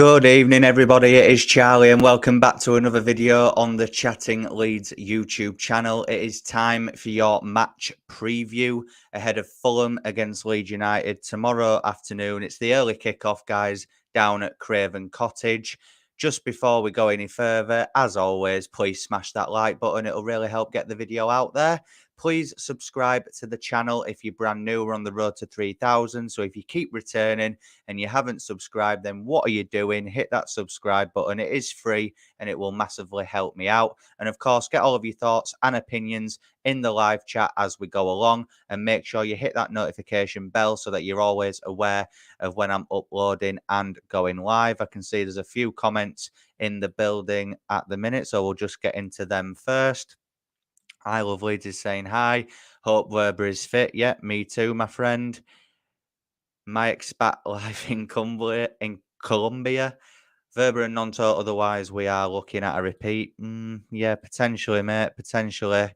Good evening, everybody. It is Charlie, and welcome back to another video on the Chatting Leeds YouTube channel. It is time for your match preview ahead of Fulham against Leeds United tomorrow afternoon. It's the early kickoff, guys, down at Craven Cottage. Just before we go any further, as always, please smash that like button. It'll really help get the video out there. Please subscribe to the channel if you're brand new. We're on the road to 3,000. So if you keep returning and you haven't subscribed, then what are you doing? Hit that subscribe button. It is free and it will massively help me out. And of course, get all of your thoughts and opinions in the live chat as we go along, and make sure you hit that notification bell so that you're always aware of when I'm uploading and going live. I can see there's a few comments in the building at the minute, so we'll just get into them first. I Love Leeds is saying hi. Hope Werber is fit. Yeah, me too, my friend. My expat life in Colombia. Werber and Nonto, otherwise we are looking at a repeat. Yeah, potentially, mate, potentially.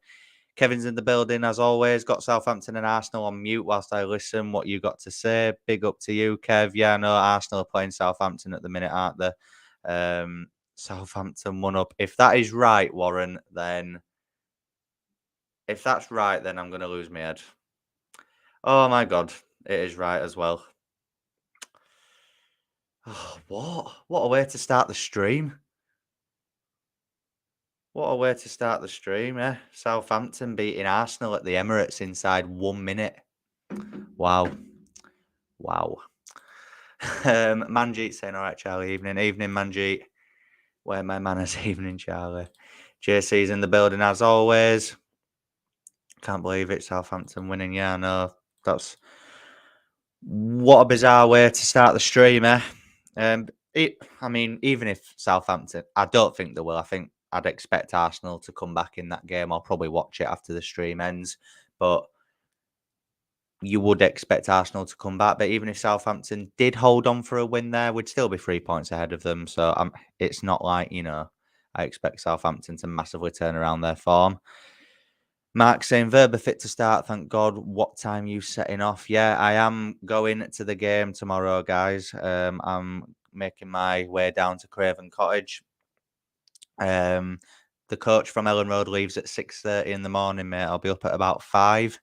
Kevin's in the building, as always. Got Southampton and Arsenal on mute whilst I listen. What you got to say? Big up to you, Kev. Yeah, I know Arsenal are playing Southampton at the minute, aren't they? Southampton 1 up. If that is right, Warren, then... If that's right, then I'm going to lose my head. Oh, my God. It is right as well. Oh, what? What a way to start the stream. What a way to start the stream, eh? Southampton beating Arsenal at the Emirates inside 1 minute. Wow. Wow. Manjeet saying, all right, Charlie, evening. Evening, Manjeet. Where my manners, evening, Charlie. JC's in the building, as always. Can't believe it, Southampton winning. Yeah, I know. That's... What a bizarre way to start the stream, eh? I mean, even if Southampton... I don't think they will. I think I'd expect Arsenal to come back in that game. I'll probably watch it after the stream ends. But you would expect Arsenal to come back. But even if Southampton did hold on for a win there, we'd still be 3 points ahead of them. So it's not like, I expect Southampton to massively turn around their form. Mark saying, Werber fit to start, thank God. What time you setting off? Yeah, I am going to the game tomorrow, guys. I'm making my way down to Craven Cottage. The coach from Ellen Road leaves at 6:30 in the morning, mate. I'll be up at about 5.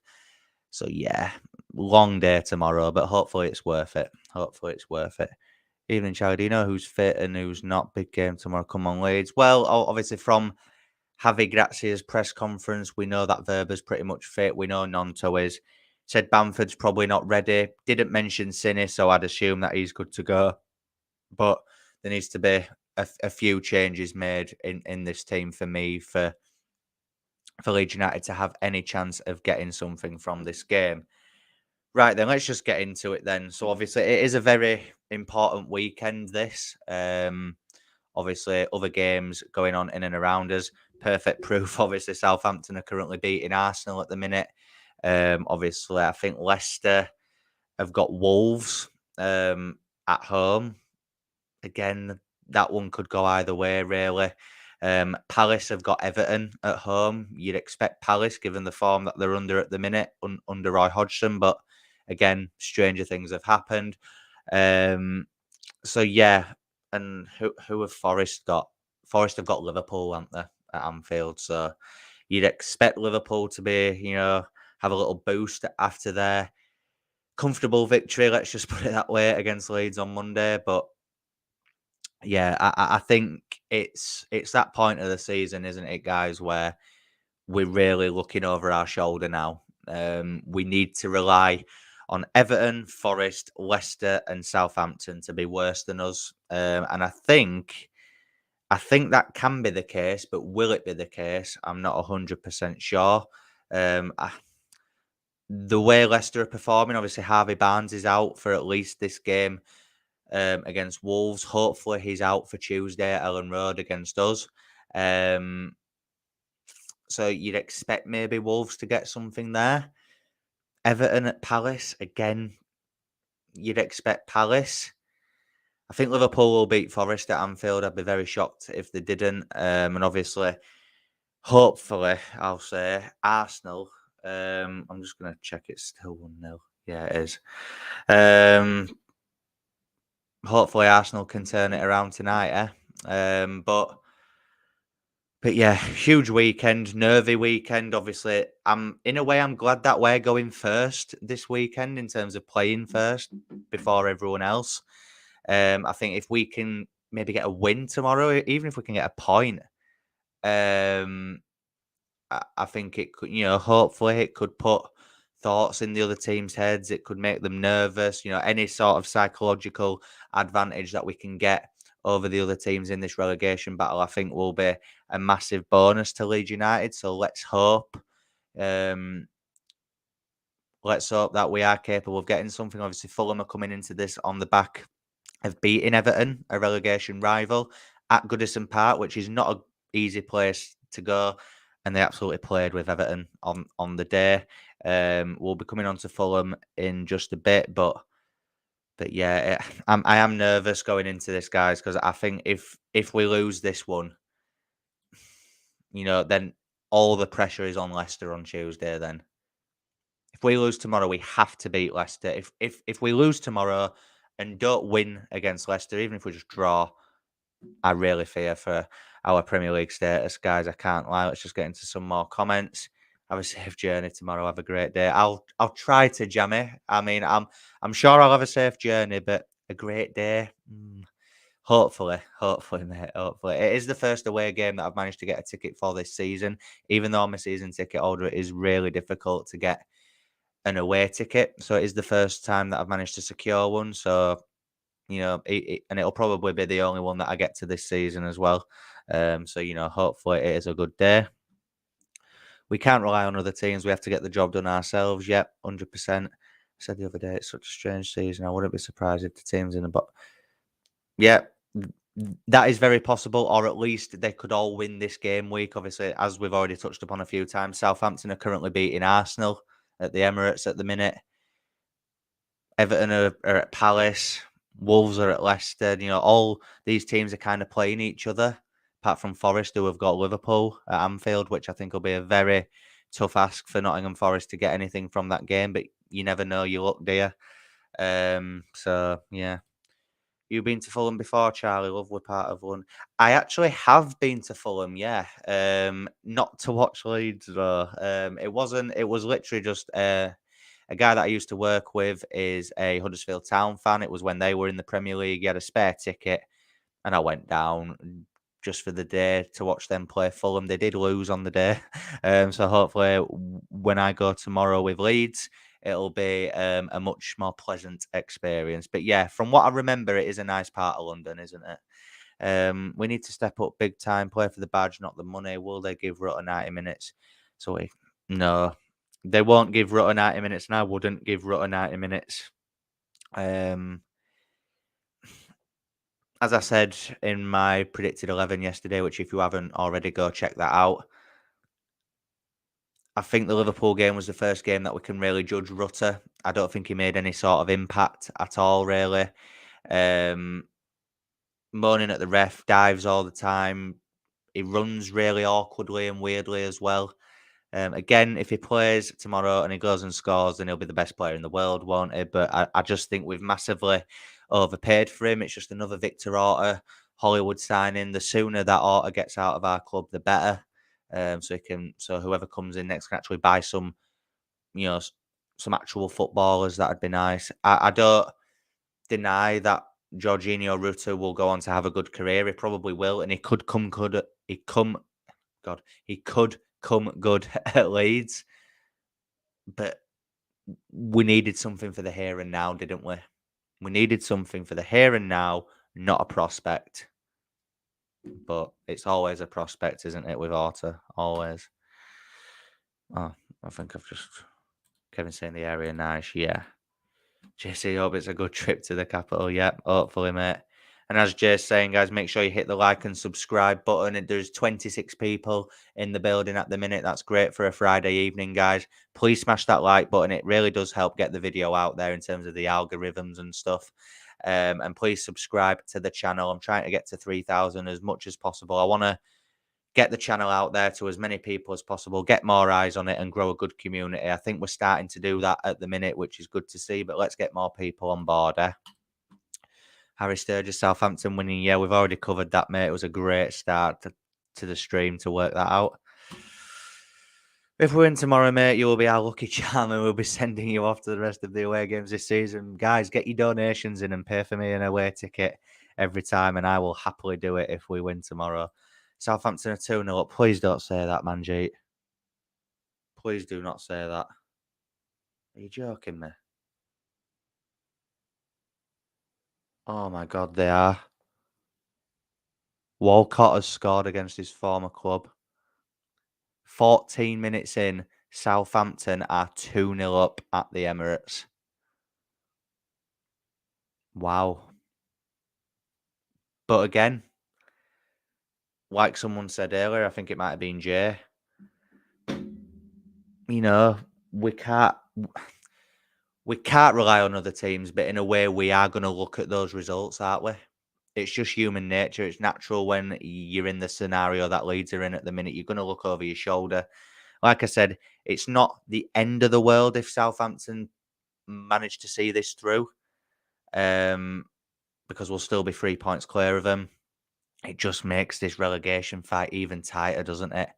So, yeah, long day tomorrow, but hopefully it's worth it. Hopefully it's worth it. Evening, Charlie. Do you know who's fit and who's not? Big game tomorrow. Come on, Leeds. Well, obviously from Javi Grazia's press conference, we know that Werber's pretty much fit. We know Nonto is. Said Bamford's probably not ready. Didn't mention Cine, so I'd assume that he's good to go. But there needs to be a few changes made in this team for me for Leeds United to have any chance of getting something from this game. Right, then let's just get into it then. So obviously it is a very important weekend, this. Obviously other games going on in and around us. Perfect proof, obviously Southampton are currently beating Arsenal at the minute. Obviously I think Leicester have got Wolves at home. Again, that one could go either way, really. Palace have got Everton at home. You'd expect Palace, given the form that they're under at the minute, under Roy Hodgson. But again, stranger things have happened. So yeah, and who have Forest got? Forest have got Liverpool, haven't they, at Anfield? So you'd expect Liverpool to be, have a little boost after their comfortable victory. Let's just put it that way against Leeds on Monday, but. Yeah, I think it's that point of the season, isn't it, guys, where we're really looking over our shoulder now. We need to rely on Everton, Forest, Leicester, and Southampton to be worse than us. And I think that can be the case, but will it be the case? I'm not 100% sure. The way Leicester are performing, obviously Harvey Barnes is out for at least this game. Against Wolves. Hopefully he's out for Tuesday at Ellen Road against us. So you'd expect maybe Wolves to get something there. Everton at Palace. Again, you'd expect Palace. I think Liverpool will beat Forest at Anfield. I'd be very shocked if they didn't. And obviously, hopefully, I'll say Arsenal. I'm just going to check it's still 1-0. Yeah, it is. hopefully Arsenal can turn it around tonight, But yeah, huge weekend, nervy weekend. Obviously, in a way I'm glad that we're going first this weekend in terms of playing first before everyone else. I think if we can maybe get a win tomorrow, even if we can get a point, um, I think it could, hopefully it could put thoughts in the other team's heads. It could make them nervous. Any sort of psychological advantage that we can get over the other teams in this relegation battle, I think will be a massive bonus to Leeds United. So let's hope. Um, let's hope that we are capable of getting something. Obviously, Fulham are coming into this on the back of beating Everton, a relegation rival, at Goodison Park, which is not an easy place to go. And they absolutely played with Everton on the day. We'll be coming on to Fulham in just a bit, but yeah, I am nervous going into this, guys, because I think if we lose this one, then all the pressure is on Leicester on Tuesday. Then if we lose tomorrow, we have to beat Leicester. If we lose tomorrow and don't win against Leicester, even if we just draw, I really fear for our Premier League status, guys. I can't lie. Let's just get into some more comments. Have a safe journey tomorrow. Have a great day. I'll try to jam it. I mean, I'm sure I'll have a safe journey, but a great day. Hopefully, mate. Hopefully, it is the first away game that I've managed to get a ticket for this season. Even though I'm a season ticket holder, it is really difficult to get an away ticket. So it is the first time that I've managed to secure one. So and it'll probably be the only one that I get to this season as well. So hopefully it is a good day. We can't rely on other teams. We have to get the job done ourselves. Yep, 100%. I said the other day, it's such a strange season. I wouldn't be surprised if the teams in the bottom. Yeah, that is very possible, or at least they could all win this game week. Obviously, as we've already touched upon a few times, Southampton are currently beating Arsenal at the Emirates at the minute. Everton are at Palace. Wolves are at Leicester. All these teams are kind of playing each other, apart from Forest, who have got Liverpool at Anfield, which I think will be a very tough ask for Nottingham Forest to get anything from that game. But you never know. You look, do you? So, yeah. You've been to Fulham before, Charlie? Lovely part of London. I actually have been to Fulham, yeah. Not to watch Leeds, though. It wasn't. It was literally just a guy that I used to work with is a Huddersfield Town fan. It was when they were in the Premier League. He had a spare ticket, and I went down just for the day to watch them play Fulham. They did lose on the day, so hopefully when I go tomorrow with Leeds, it'll be a much more pleasant experience. But yeah, from what I remember, it is a nice part of London, isn't it? We need to step up big time, play for the badge, not the money. Will they give Rutter 90 minutes? No, they won't give Rutter 90 minutes, and I wouldn't give Rutter 90 minutes. As I said in my predicted 11 yesterday, which if you haven't already, go check that out. I think the Liverpool game was the first game that we can really judge Rutter. I don't think he made any sort of impact at all, really. Moaning at the ref, dives all the time. He runs really awkwardly and weirdly as well. Again, if he plays tomorrow and he goes and scores, then he'll be the best player in the world, won't he? But I just think we've massively overpaid for him. It's just another Victor Orta Hollywood signing. The sooner that Orta gets out of our club, the better. So whoever comes in next can actually buy some, some actual footballers. That'd be nice. I don't deny that Jorginho Rutter will go on to have a good career. He probably will, and he could come good. He could come good at Leeds, but we needed something for the here and now, didn't we? We needed something for the here and now, not a prospect. But it's always a prospect, isn't it, with Orta? Always. Oh, I think I've just... Kevin saying the area nice, yeah. JC, hope it's a good trip to the capital. Yep, hopefully, mate. And as Jay's saying, guys, make sure you hit the like and subscribe button. There's 26 people in the building at the minute. That's great for a Friday evening, guys. Please smash that like button. It really does help get the video out there in terms of the algorithms and stuff. And please subscribe to the channel. I'm trying to get to 3,000 as much as possible. I want to get the channel out there to as many people as possible, get more eyes on it and grow a good community. I think we're starting to do that at the minute, which is good to see, but let's get more people on board. Harry Sturgis, Southampton winning. Yeah, we've already covered that, mate. It was a great start to the stream to work that out. If we win tomorrow, mate, you will be our lucky charm and we'll be sending you off to the rest of the away games this season. Guys, get your donations in and pay for me an away ticket every time, and I will happily do it if we win tomorrow. Southampton are 2-0 up. Please don't say that, Manjeet. Please do not say that. Are you joking me? Oh my God, they are. Walcott has scored against his former club. 14 minutes in, Southampton are 2-0 up at the Emirates. Wow. But again, like someone said earlier, I think it might have been Jay, you know, we can't rely on other teams, but in a way we are going to look at those results, aren't we? It's just human nature. It's natural when you're in the scenario that Leeds are in at the minute. You're going to look over your shoulder. Like I said, it's not the end of the world if Southampton manage to see this through, because we'll still be 3 points clear of them. It just makes this relegation fight even tighter, doesn't it?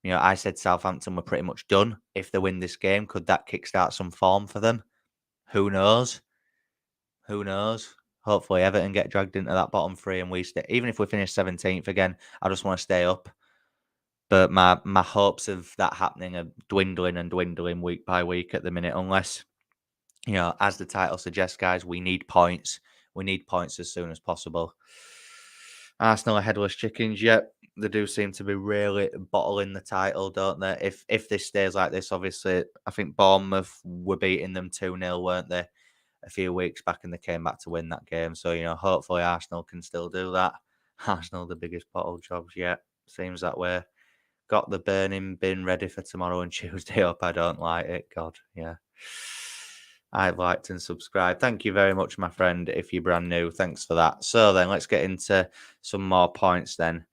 You know, I said Southampton were pretty much done. If they win this game, could that kickstart some form for them? Who knows? Who knows? Hopefully Everton get dragged into that bottom three and we stay. Even if we finish 17th again, I just want to stay up. But my hopes of that happening are dwindling and dwindling week by week at the minute, unless, you know, as the title suggests, guys, we need points. We need points as soon as possible. Arsenal are headless chickens, yet they do seem to be really bottling the title, don't they? If this stays like this, obviously, I think Bournemouth were beating them 2-0, weren't they, a few weeks back, and they came back to win that game. So, you know, hopefully Arsenal can still do that. Arsenal, the biggest bottle jobs yet. Seems that way. Got the burning bin ready for tomorrow and Tuesday up. I don't like it. God, yeah. I've liked and subscribed. Thank you very much, my friend. If you're brand new, thanks for that. So then let's get into some more points then.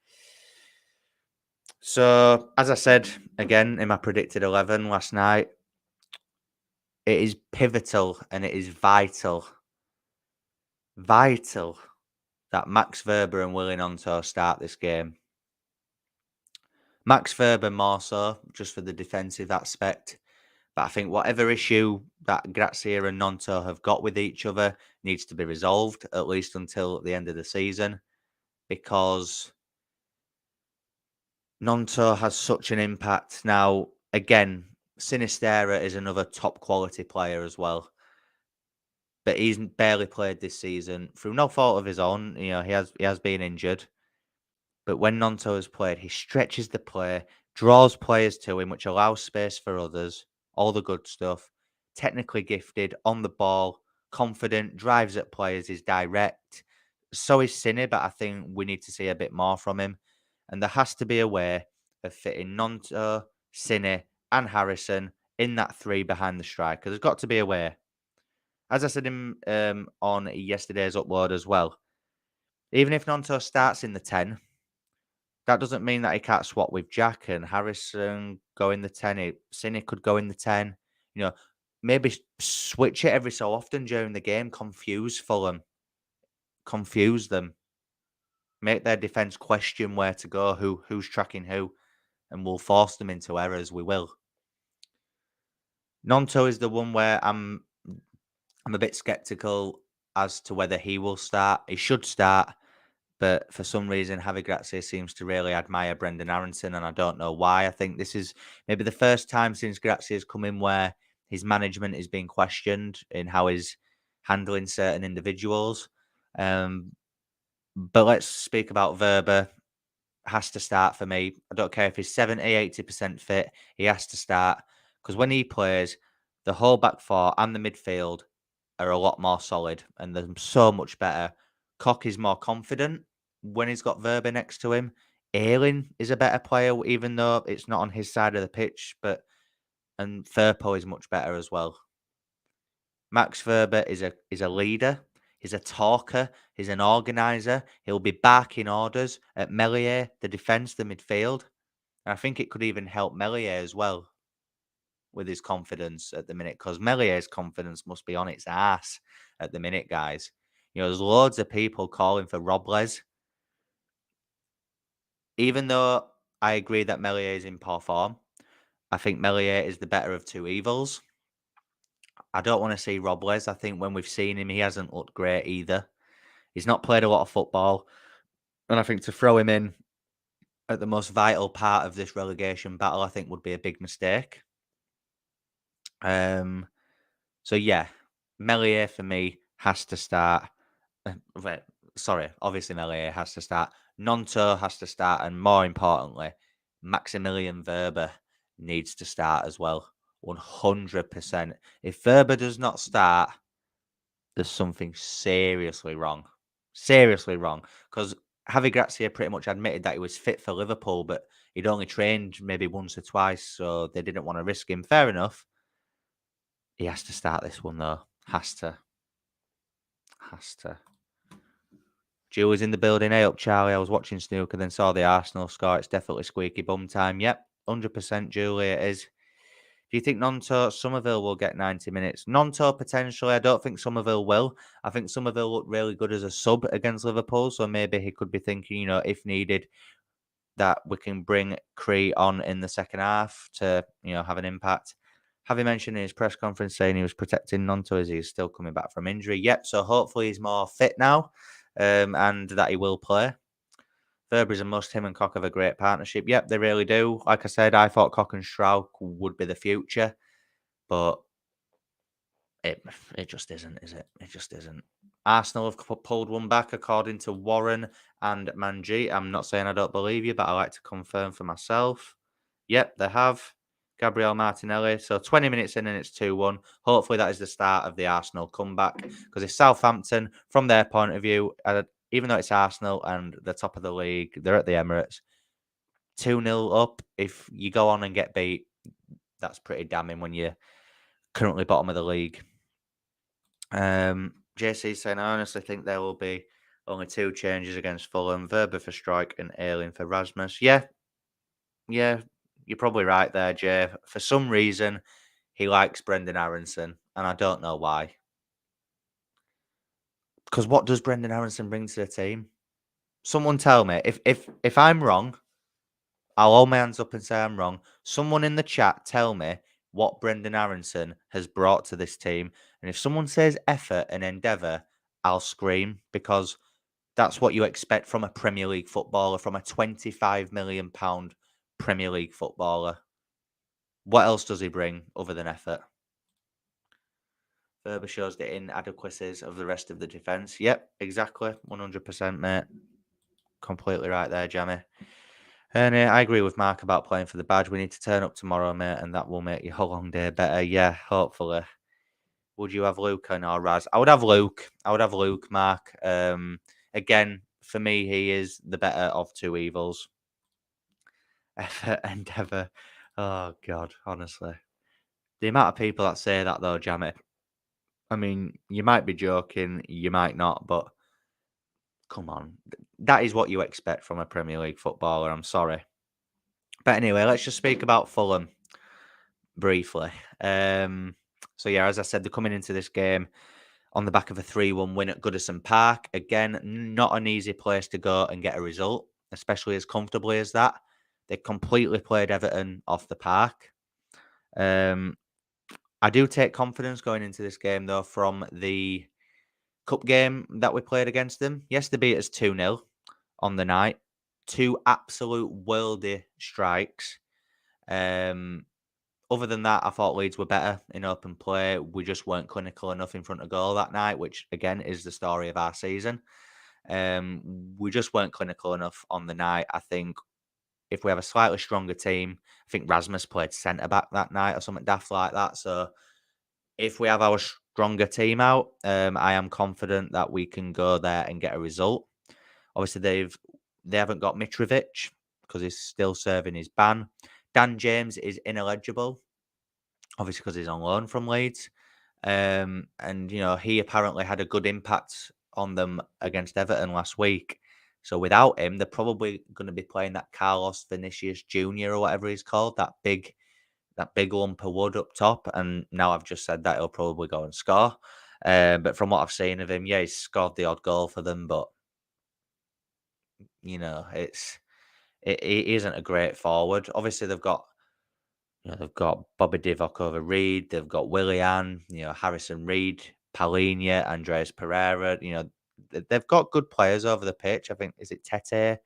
So, as I said again in my predicted 11 last night, it is pivotal and it is vital that Max Verber and Willie Gnonto start this game. Max Verber more so, just for the defensive aspect. But I think whatever issue that Grazia and Gnonto have got with each other needs to be resolved, at least until the end of the season, because Gnonto has such an impact. Now, again, Sinistera is another top quality player as well, but he's barely played this season through no fault of his own. You know, he has been injured. But when Gnonto has played, he stretches the play, draws players to him, which allows space for others. All the good stuff. Technically gifted, on the ball, confident, drives at players, is direct. So is Cine, but I think we need to see a bit more from him. And there has to be a way of fitting Gnonto, Cine, and Harrison in that three behind the striker. There's got to be a way. As I said on yesterday's upload as well, even if Gnonto starts in the 10, that doesn't mean that he can't swap with Jack and Harrison go in the 10. Cine could go in the 10. You know, maybe switch it every so often during the game. Confuse Fulham. Confuse them. Make their defence question where to go, who's tracking who, and we'll force them into errors. We will. Gnonto is the one where I'm a bit sceptical as to whether he will start. He should start. But for some reason, Javi Gracia seems to really admire Brendan Aronson, and I don't know why. I think this is maybe the first time since Gracia's come in where his management is being questioned in how he's handling certain individuals. But let's speak about Verber. Has to start for me. I don't care if he's 70, 80% fit. He has to start because when he plays, the whole back four and the midfield are a lot more solid and they're so much better. Koch is more confident when he's got Verber next to him. Ayling is a better player, even though it's not on his side of the pitch, and Firpo is much better as well. Max Verber is a leader. He's a talker. He's an organizer. He'll be barking orders at Meslier, the defence, the midfield. And I think it could even help Meslier as well with his confidence at the minute, because Melier's confidence must be on its ass at the minute, guys. there's loads of people calling for Robles. Even though I agree that Melier is in poor form, I think Melier is the better of two evils. I don't want to see Robles. I think when we've seen him, he hasn't looked great either. He's not played a lot of football. And I think to throw him in at the most vital part of this relegation battle, I think would be a big mistake. Um, so yeah, Melier for me has to start. Wait, sorry, obviously Melier has to start. Nonto has to start, and more importantly, Maximilian Verber needs to start as well. 100%. If Verber does not start, there's something seriously wrong. Seriously wrong. Because Javi Gracia pretty much admitted that he was fit for Liverpool, but he'd only trained maybe once or twice, so they didn't want to risk him. Fair enough. He has to start this one, though. Has to. Has to. Julie's in the building. Hey up, Charlie. I was watching snooker, then saw the Arsenal score. It's definitely squeaky bum time. Yep, 100% Julie it is. Do you think Nonto Somerville will get 90 minutes? Nonto potentially. I don't think Somerville will. I think Somerville looked really good as a sub against Liverpool, so maybe he could be thinking, if needed, that we can bring Cree on in the second half to, have an impact. Having mentioned in his press conference saying he was protecting Nonto as he's still coming back from injury. Yep, so hopefully he's more fit now, and that he will play. Verber's a must. Him and Cock have a great partnership. Yep, they really do. Like I said, I thought Cock and Stroud would be the future, but it just isn't, is it? It just isn't. Arsenal have pulled one back, according to Warren and Manji. I'm not saying I don't believe you, but I like to confirm for myself. Yep, they have. Gabriel Martinelli. So 20 minutes in and it's 2-1. Hopefully that is the start of the Arsenal comeback. Because if Southampton, from their point of view, even though it's Arsenal and the top of the league, they're at the Emirates, 2-0 up. If you go on and get beat, that's pretty damning when you're currently bottom of the league. JC saying, I honestly think there will be only two changes against Fulham, Verber for Strike and Ayling for Rasmus. Yeah, you're probably right there, Jay. For some reason, he likes Brendan Aronson, and I don't know why. Because what does Brendan Aronson bring to the team? Someone tell me. If I'm wrong, I'll hold my hands up and say I'm wrong. Someone in the chat tell me what Brendan Aronson has brought to this team. And if someone says effort and endeavour, I'll scream because that's what you expect from a Premier League footballer, from a £25 million Premier League footballer. What else does he bring other than effort? Verber shows the inadequacies of the rest of the defence. Yep, exactly. 100%, mate. Completely right there, Jamie. And I agree with Mark about playing for the badge. We need to turn up tomorrow, mate, and that will make your whole long day better. Yeah, hopefully. Would you have Luke or Raz? I would have Luke. Mark. Again, for me, he is the better of two evils. Effort, endeavour. Oh, God, honestly. The amount of people that say that, though, Jamie. I mean, you might be joking, you might not, but come on. That is what you expect from a Premier League footballer. I'm sorry. But anyway, let's just speak about Fulham briefly. So yeah, as I said, they're coming into this game on the back of a 3-1 win at Goodison Park. Again, not an easy place to go and get a result, especially as comfortably as that. They completely played Everton off the park. I do take confidence going into this game, though, from the cup game that we played against them. Yes, they beat us 2-0 on the night. Two absolute worldy strikes. Other than that, I thought Leeds were better in open play. We just weren't clinical enough in front of goal that night, which, again, is the story of our season. We just weren't clinical enough on the night. I think if we have a slightly stronger team, I think Rasmus played centre-back that night or something daft like that. So if we have our stronger team out, I am confident that we can go there and get a result. Obviously, they haven't got Mitrovic because he's still serving his ban. Dan James is ineligible, obviously because he's on loan from Leeds. And, he apparently had a good impact on them against Everton last week. So without him, they're probably going to be playing that Carlos Vinicius Jr. or whatever he's called, that big lump of wood up top. And now I've just said that he'll probably go and score. But from what I've seen of him, yeah, he's scored the odd goal for them, but he isn't a great forward. Obviously, they've got Bobby Divock over Reed, they've got Willian, Harrison Reed, Paulinho, Andreas Pereira. They've got good players over the pitch. I think is it Tete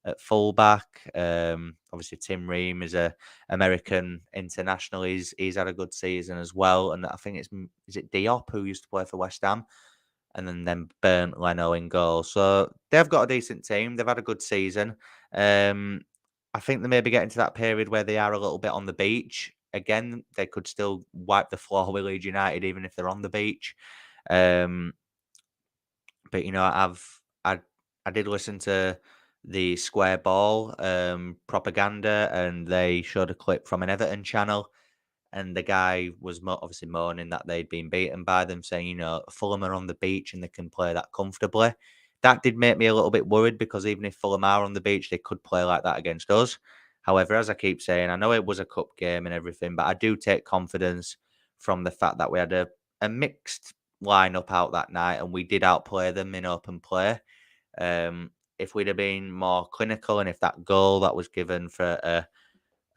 at fullback. Obviously, Tim Ream is a American international. He's had a good season as well, and I think is it Diop who used to play for West Ham, and then Bernd Leno in goal. So they've got a decent team. They've had a good season. Um, I think they may be getting to that period where they are a little bit on the beach. Again, they could still wipe the floor with Leeds United even if they're on the beach. Um, but I did listen to the Square Ball propaganda, and they showed a clip from an Everton channel, and the guy was obviously moaning that they'd been beaten by them, saying, Fulham are on the beach and they can play that comfortably. That did make me a little bit worried because even if Fulham are on the beach, they could play like that against us. However, as I keep saying, I know it was a cup game and everything, but I do take confidence from the fact that we had a mixed lineup out that night and we did outplay them in open play. If we'd have been more clinical and if that goal that was given for a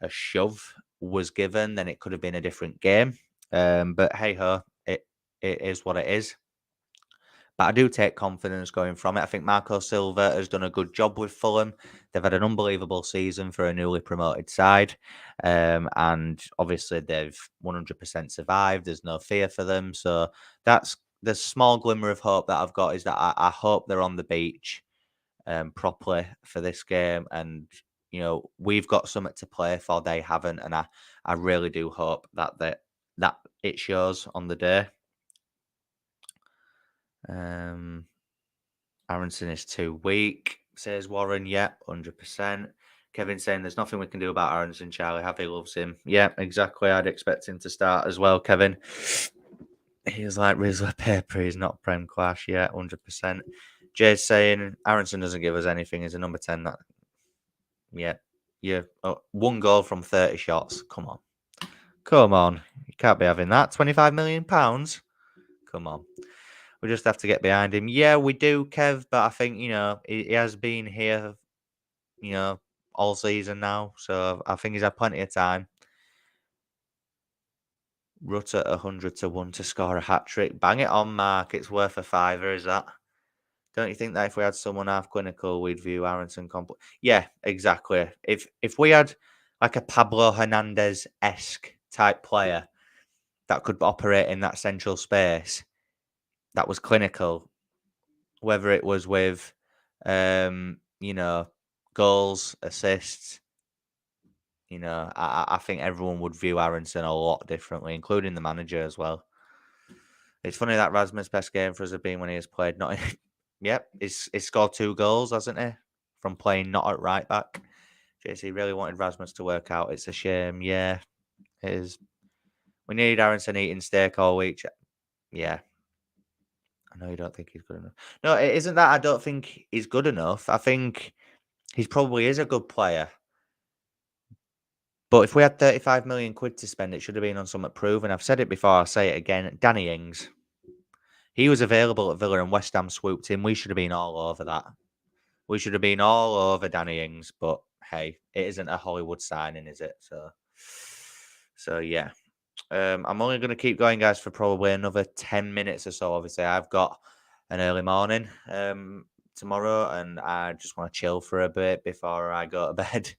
shove was given, then it could have been a different game. But hey ho, it is what it is. But I do take confidence going from it. I think Marco Silva has done a good job with Fulham. They've had an unbelievable season for a newly promoted side. And obviously they've 100% survived. There's no fear for them. So that's the small glimmer of hope that I've got is that I hope they're on the beach properly for this game. And, we've got something to play for. They haven't. And I really do hope that it shows on the day. Aronson is too weak, says Warren. Yeah, 100%. Kevin saying there's nothing we can do about Aronson, Charlie. Happy loves him. Yeah, exactly. I'd expect him to start as well, Kevin. He's like Rizzler paper. He's not Prem Clash. Yeah, 100%. Jay's saying Aronson doesn't give us anything. He's a number 10. Yeah. One goal from 30 shots. Come on. You can't be having that. £25 million. Come on. We just have to get behind him. Yeah, we do, Kev, but I think, he has been here, all season now. So I think he's had plenty of time. Rutter 100 to 1 to score a hat trick. Bang it on, Mark. It's worth a fiver, is that? Don't you think that if we had someone half clinical, we'd view Aronson completely? Yeah, exactly. If we had like a Pablo Hernandez-esque type player that could operate in that central space, that was clinical, whether it was with, goals, assists, I think everyone would view Aronson a lot differently, including the manager as well. It's funny that Rasmus' best game for us has been when he has played not in. Yep, he's scored 2 goals, hasn't he? From playing not at right back. JC really wanted Rasmus to work out. It's a shame. Yeah, it is. We need Aronson eating steak all week. Yeah. I know you don't think he's good enough. No, it isn't that I don't think he's good enough. I think he probably is a good player. But if we had 35 million quid to spend, it should have been on something proven. I've said it before, I'll say it again. Danny Ings. He was available at Villa and West Ham swooped in. We should have been all over that. We should have been all over Danny Ings, but hey, it isn't a Hollywood signing, is it? So yeah. I'm only going to keep going, guys, for probably another 10 minutes or so. Obviously, I've got an early morning tomorrow, and I just want to chill for a bit before I go to bed.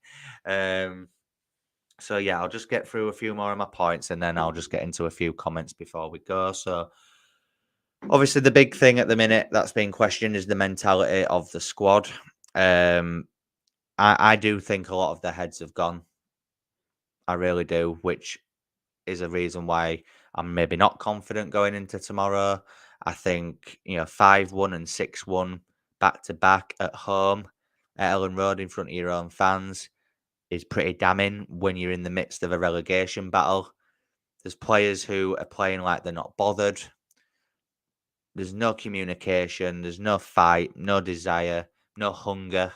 So yeah, I'll just get through a few more of my points, and then I'll just get into a few comments before we go. So obviously, the big thing at the minute that's being questioned is the mentality of the squad. I do think a lot of their heads have gone. I really do, which is a reason why I'm maybe not confident going into tomorrow. I think, 5-1 and 6-1 back to back at home at Ellen Road in front of your own fans is pretty damning when you're in the midst of a relegation battle. There's players who are playing like they're not bothered. There's no communication, there's no fight, no desire, no hunger.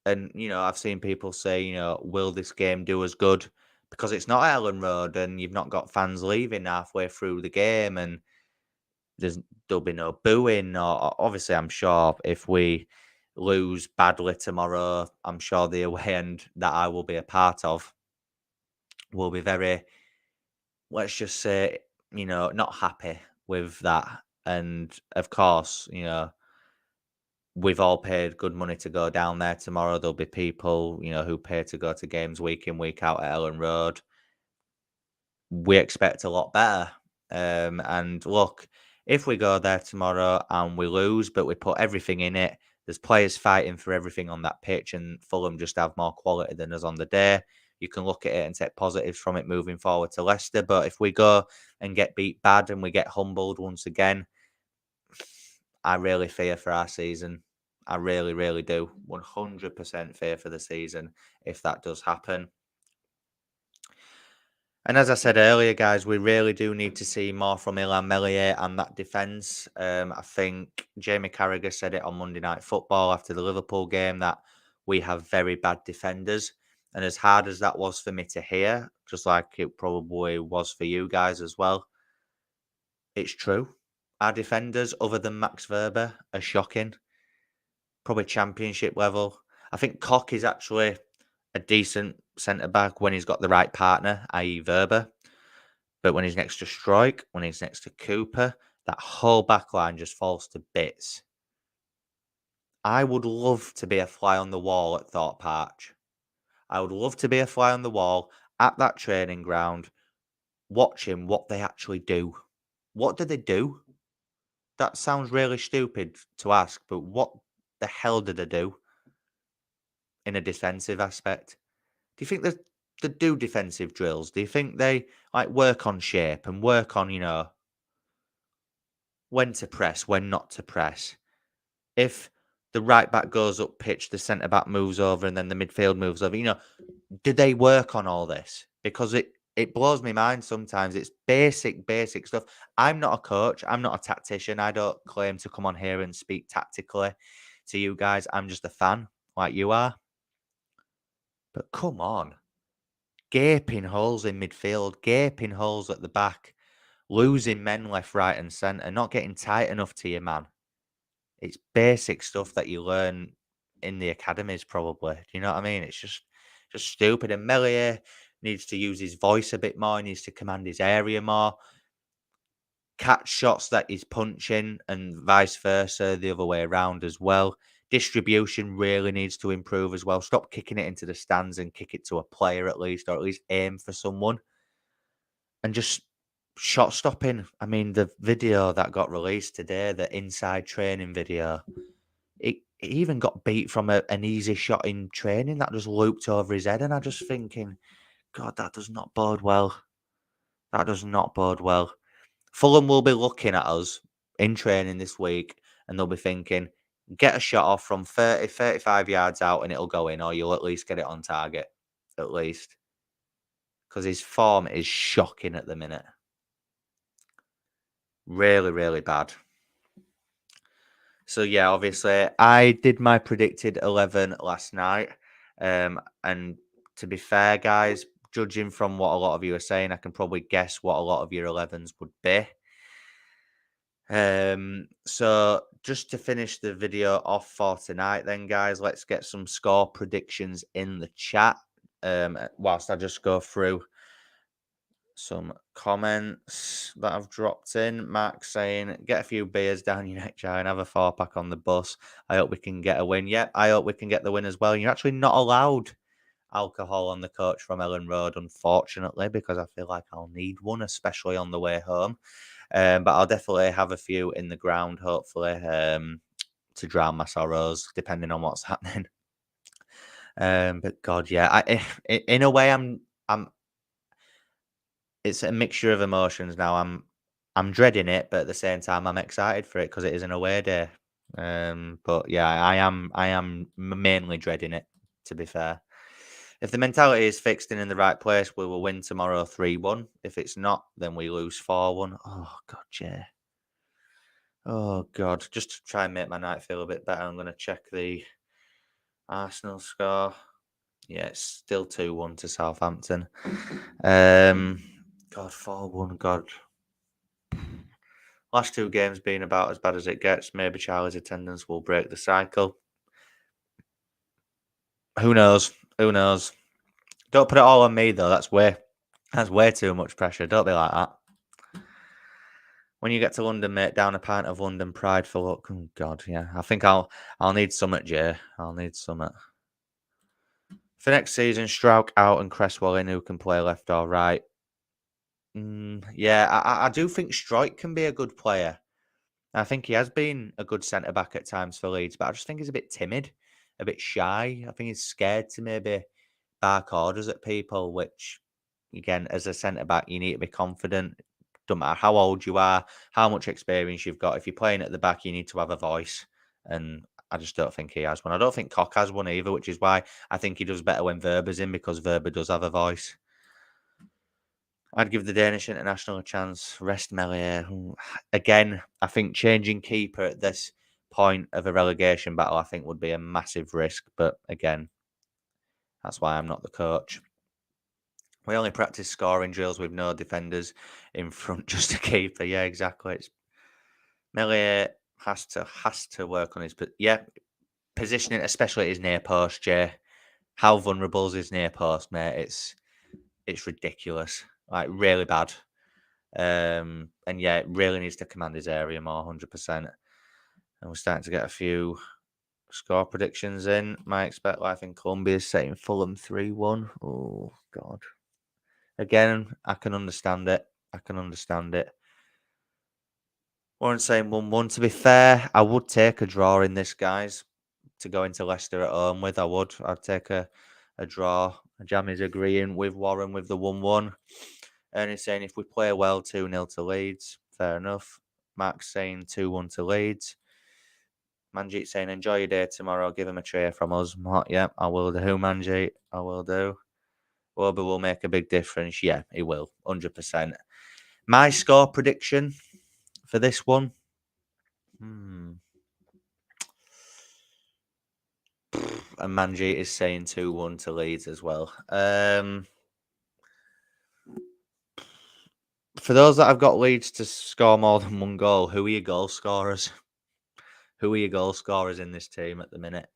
And, I've seen people say, will this game do us good? Because it's not Ellen Road and you've not got fans leaving halfway through the game. And there'll be no booing, or obviously I'm sure if we lose badly tomorrow, I'm sure the away end that I will be a part of will be very, let's just say, not happy with that. And of course, we've all paid good money to go down there tomorrow. There'll be people, who pay to go to games week in, week out at Ellen Road. We expect a lot better. And look, if we go there tomorrow and we lose, but we put everything in it, there's players fighting for everything on that pitch, and Fulham just have more quality than us on the day. You can look at it and take positives from it moving forward to Leicester. But if we go and get beat bad and we get humbled once again, I really fear for our season. I really, really do. 100% fear for the season if that does happen. And as I said earlier, guys, we really do need to see more from Ilan Meslier and that defence. I think Jamie Carragher said it on Monday Night Football after the Liverpool game that we have very bad defenders. And as hard as that was for me to hear, just like it probably was for you guys as well, it's true. Our defenders, other than Max Verber, are shocking. Probably championship level. I think Koch is actually a decent centre back when he's got the right partner, i.e., Verber. But when he's next to Strike, when he's next to Cooper, that whole back line just falls to bits. I would love to be a fly on the wall at Thorpe Arch. I would love to be a fly on the wall at that training ground, watching what they actually do. What do they do? That sounds really stupid to ask, but what the hell do they do in a defensive aspect? Do you think that they do defensive drills? Do you think they work on shape and work on, when to press, when not to press? If the right back goes up pitch, the centre back moves over, and then the midfield moves over. Do they work on all this? Because it blows my mind sometimes. It's basic stuff. I'm not a coach. I'm not a tactician. I don't claim to come on here and speak tactically to you guys. I'm just a fan, like you are. But come on, gaping holes in midfield, gaping holes at the back, losing men left, right, and centre, not getting tight enough to your man. It's basic stuff that you learn in the academies, probably. Do you know what I mean? It's just stupid. And Meslier needs to use his voice a bit more. He needs to command his area more. Catch shots that he's punching, and vice versa, the other way around as well. Distribution really needs to improve as well. Stop kicking it into the stands and kick it to a player at least, or at least aim for someone. And just shot stopping. I mean, the video that got released today, the inside training video, it even got beat from an easy shot in training that just looped over his head. And I just thinking, God, that does not bode well. That does not bode well. Fulham will be looking at us in training this week and they'll be thinking, get a shot off from 30, 35 yards out and it'll go in, or you'll at least get it on target. At least. Because his form is shocking at the minute. Really, really bad. So yeah, obviously, I did my predicted 11 last night, and to be fair, guys, judging from what a lot of you are saying, I can probably guess what a lot of your 11s would be. So just to finish the video off for tonight, then, guys, let's get some score predictions in the chat. Whilst I just go through some comments that I've dropped in. Mark saying, get a few beers down your neck, Jai, and have a 4-pack on the bus. I hope we can get a win. Yep, I hope we can get the win as well. You're actually not allowed alcohol on the coach from Ellen Road, unfortunately, because I feel like I'll need one, especially on the way home. But I'll definitely have a few in the ground, hopefully, to drown my sorrows, depending on what's happening. But God, yeah, in a way, I'm it's a mixture of emotions now. I'm dreading it, but at the same time, I'm excited for it because it is an away day. But yeah, I am mainly dreading it. To be fair, if the mentality is fixed and in the right place, we will win tomorrow 3-1. If it's not, then we lose 4-1. Oh God, Jay. Oh God, just to try and make my night feel a bit better, I'm going to check the Arsenal score. Yeah, it's still 2-1 to Southampton. God, 4-1. God. Last 2 games being about as bad as it gets. Maybe Charlie's attendance will break the cycle. Who knows? Who knows? Don't put it all on me though. That's way too much pressure. Don't be like that. When you get to London, mate, down a pint of London Pride for luck. Oh God, yeah. I think I'll need summit, Jay. I'll need summit. For next season, Strauch out and Cresswell in, who can play left or right. Yeah, I do think Strike can be a good player. I think he has been a good centre back at times for Leeds, but I just think he's a bit timid, a bit shy. I think he's scared to maybe bark orders at people, which, again, as a centre back, you need to be confident. Don't matter how old you are, how much experience you've got. If you're playing at the back, you need to have a voice. And I just don't think he has one. I don't think Koch has one either, which is why I think he does better when Verber's in, because Verber does have a voice. I'd give the Danish international a chance. Rest Melier. Again, I think changing keeper at this point of a relegation battle, I think, would be a massive risk. But again, that's why I'm not the coach. We only practice scoring drills with no defenders in front, just a keeper. Yeah, exactly. It's Melier has to work on his, but yeah, positioning, especially at his near post. Jay, how vulnerable is his near post, mate? It's ridiculous, like really bad. And yeah, it really needs to command his area more, 100%. And we're starting to get a few score predictions in. My expect life in Colombia is setting Fulham 3-1. Oh, God. Again, I can understand it. I can understand it. Warren saying 1-1. To be fair, I would take a draw in this, guys, to go into Leicester at home with. I'd take a draw. Jammy's agreeing with Warren with the 1-1. Ernie's saying if we play well, 2-0 to Leeds. Fair enough. Mark's saying 2-1 to Leeds. Manjeet saying enjoy your day tomorrow. Give him a cheer from us. Yeah, I will do, Manjeet. I will do. Woba will make a big difference. Yeah, he will. 100%. My score prediction for this one. And Manjeet is saying 2-1 to Leeds as well. For those that have got Leeds to score more than one goal, who are your goal scorers? Who are your goal scorers in this team at the minute?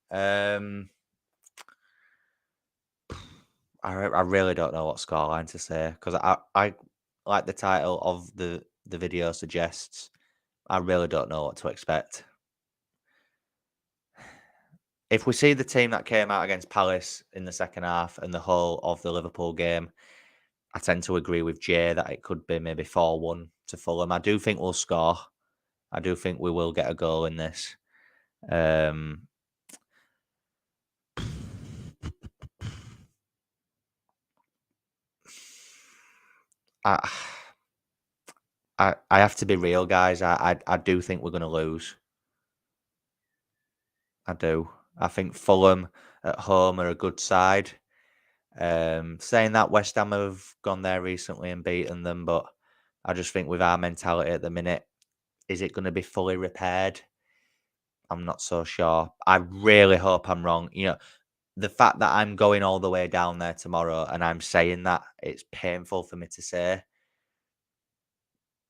I really don't know what scoreline to say, because I like the title of the video suggests. I really don't know what to expect. If we see the team that came out against Palace in the second half and the whole of the Liverpool game, I tend to agree with Jay that it could be maybe 4-1 to Fulham. I do think we'll score. I do think we will get a goal in this. I have to be real, guys. I do think we're going to lose. I do. I think Fulham at home are a good side. Saying that, West Ham have gone there recently and beaten them, but I just think with our mentality at the minute, is it going to be fully repaired? I'm not so sure. I really hope I'm wrong. The fact that I'm going all the way down there tomorrow and I'm saying that, it's painful for me to say.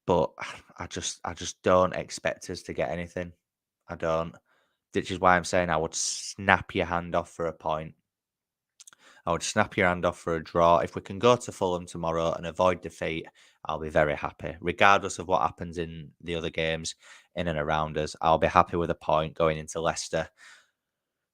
But I just don't expect us to get anything. I don't. Which is why I'm saying I would snap your hand off for a point. I would snap your hand off for a draw. If we can go to Fulham tomorrow and avoid defeat, I'll be very happy. Regardless of what happens in the other games in and around us, I'll be happy with a point going into Leicester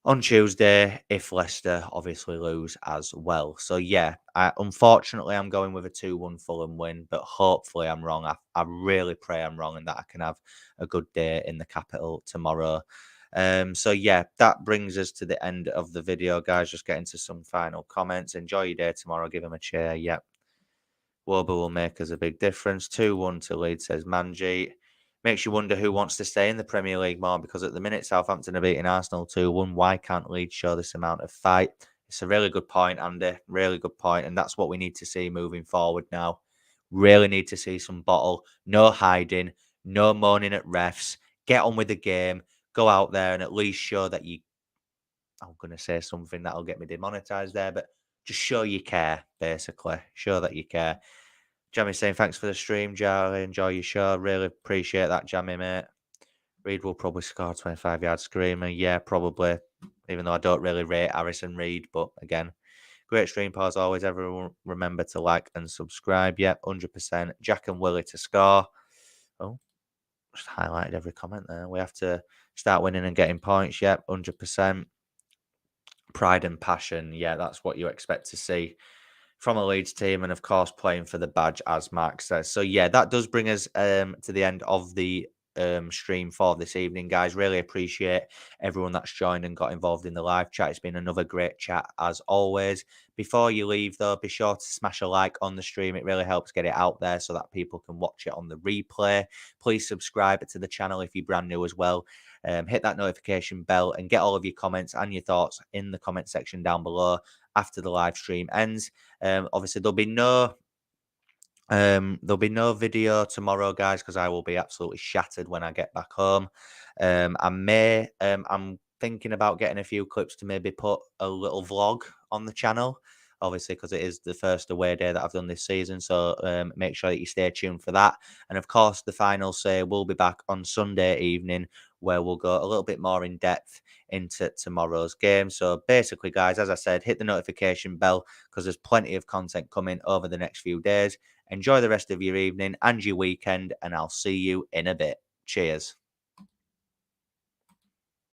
on Tuesday if Leicester obviously lose as well. So yeah, unfortunately I'm going with a 2-1 Fulham win, but hopefully I'm wrong. I really pray I'm wrong and that I can have a good day in the capital tomorrow. So yeah, that brings us to the end of the video, guys. Just getting to some final comments. Enjoy your day tomorrow. Give him a cheer. Yep. Woba will make us a big difference. 2-1 to Leeds, says Manjeet. Makes you wonder who wants to stay in the Premier League more, because at the minute Southampton are beating Arsenal 2-1. Why can't Leeds show this amount of fight? It's a really good point, Andy. Really good point. And that's what we need to see moving forward now. Really need to see some bottle. No hiding. No moaning at refs. Get on with the game. Go out there and at least show that you... I'm going to say something that'll get me demonetized there, but just show you care, basically. Show that you care. Jammy saying thanks for the stream, Charlie. Enjoy your show. Really appreciate that, Jammy, mate. Reed will probably score 25-yard screamer. Yeah, probably. Even though I don't really rate Harrison Reed, but again, great stream, Paul, as always. Everyone remember to like and subscribe. Yep, 100%. Jack and Willie to score. Oh, just highlighted every comment there. We have to start winning and getting points. Yep, 100%. Pride and passion. Yeah, that's what you expect to see from a Leeds team, and of course playing for the badge, as Mark says. So yeah, that does bring us to the end of the stream for this evening, guys. Really appreciate everyone that's joined and got involved in the live chat. It's been another great chat as always. Before you leave though, be sure to smash a like on the stream. It really helps get it out there so that people can watch it on the replay. Please subscribe to the channel if you're brand new as well. Hit that notification bell and get all of your comments and your thoughts in the comment section down below after the live stream ends. Obviously, there'll be no video tomorrow, guys, because I will be absolutely shattered when I get back home. I'm thinking about getting a few clips to maybe put a little vlog on the channel, obviously, because it is the first away day that I've done this season. So make sure that you stay tuned for that. And of course, the final say will be back on Sunday evening, where we'll go a little bit more in depth into tomorrow's game. So basically, guys, as I said, hit the notification bell because there's plenty of content coming over the next few days. Enjoy the rest of your evening and your weekend, and I'll see you in a bit. Cheers.